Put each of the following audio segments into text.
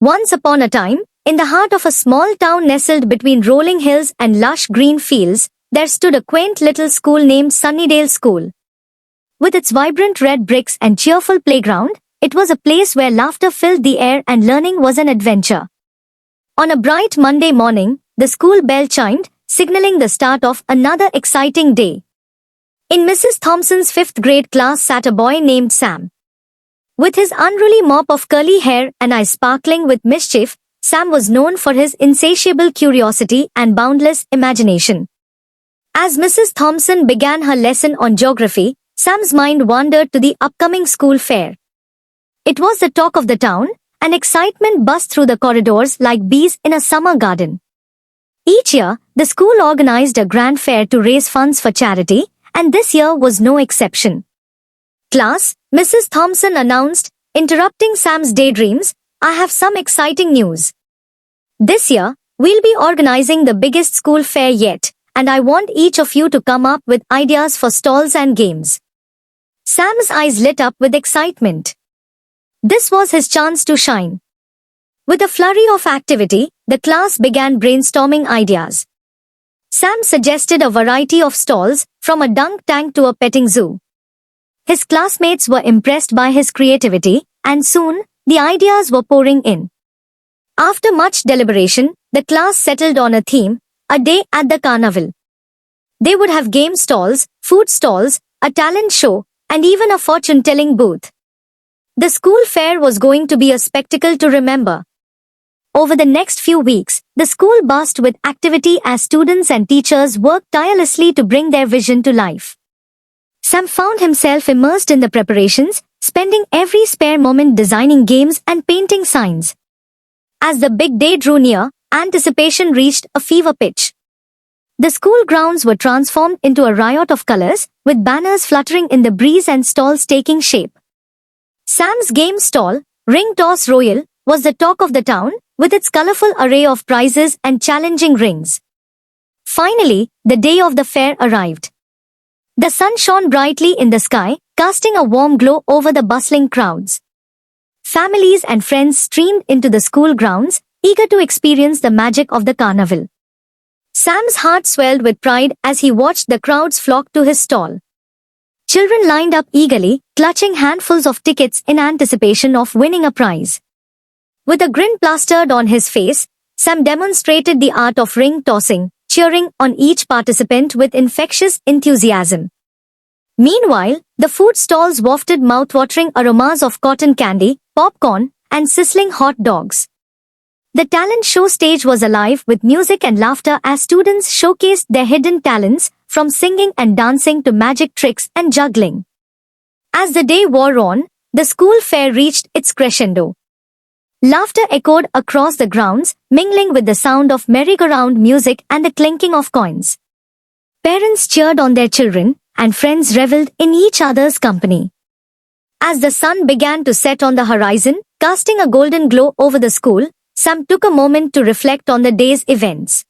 Once upon a time, in the heart of a small town nestled between rolling hills and lush green fields, there stood a quaint little school named Sunnydale School. With its vibrant red bricks and cheerful playground, it was a place where laughter filled the air and learning was an adventure. On a bright Monday morning, the school bell chimed, signaling the start of another exciting day. In Mrs. Thompson's fifth grade class sat a boy named Sam. With his unruly mop of curly hair and eyes sparkling with mischief, Sam was known for his insatiable curiosity and boundless imagination. As Mrs. Thompson began her lesson on geography, Sam's mind wandered to the upcoming school fair. It was the talk of the town, and excitement buzzed through the corridors like bees in a summer garden. Each year, the school organized a grand fair to raise funds for charity, and this year was no exception. "Class," Mrs. Thompson announced, interrupting Sam's daydreams, "I have some exciting news. This year, we'll be organizing the biggest school fair yet, and I want each of you to come up with ideas for stalls and games." Sam's eyes lit up with excitement. This was his chance to shine. With a flurry of activity, the class began brainstorming ideas. Sam suggested a variety of stalls, from a dunk tank to a petting zoo. His classmates were impressed by his creativity, and soon, the ideas were pouring in. After much deliberation, the class settled on a theme: a day at the carnival. They would have game stalls, food stalls, a talent show, and even a fortune-telling booth. The school fair was going to be a spectacle to remember. Over the next few weeks, the school buzzed with activity as students and teachers worked tirelessly to bring their vision to life. Sam found himself immersed in the preparations, spending every spare moment designing games and painting signs. As the big day drew near, anticipation reached a fever pitch. The school grounds were transformed into a riot of colors, with banners fluttering in the breeze and stalls taking shape. Sam's game stall, Ring Toss Royal, was the talk of the town, with its colorful array of prizes and challenging rings. Finally, the day of the fair arrived. The sun shone brightly in the sky, casting a warm glow over the bustling crowds. Families and friends streamed into the school grounds, eager to experience the magic of the carnival. Sam's heart swelled with pride as he watched the crowds flock to his stall. Children lined up eagerly, clutching handfuls of tickets in anticipation of winning a prize. With a grin plastered on his face, Sam demonstrated the art of ring tossing, cheering on each participant with infectious enthusiasm. Meanwhile, the food stalls wafted mouth-watering aromas of cotton candy, popcorn, and sizzling hot dogs. The talent show stage was alive with music and laughter as students showcased their hidden talents, from singing and dancing to magic tricks and juggling. As the day wore on, the school fair reached its crescendo. Laughter echoed across the grounds, mingling with the sound of merry-go-round music and the clinking of coins. Parents cheered on their children, and friends reveled in each other's company. As the sun began to set on the horizon, casting a golden glow over the school, Sam took a moment to reflect on the day's events.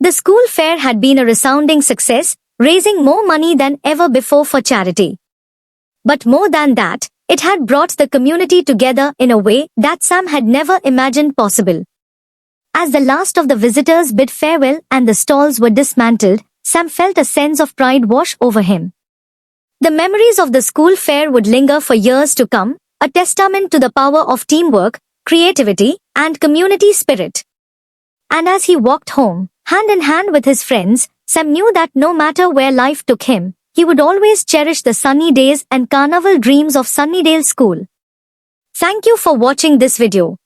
The school fair had been a resounding success, raising more money than ever before for charity. But more than that, it had brought the community together in a way that Sam had never imagined possible. As the last of the visitors bid farewell and the stalls were dismantled, Sam felt a sense of pride wash over him. The memories of the school fair would linger for years to come, a testament to the power of teamwork, creativity, and community spirit. And as he walked home, hand in hand with his friends, Sam knew that no matter where life took him, he would always cherish the sunny days and carnival dreams of Sunnydale School. Thank you for watching this video.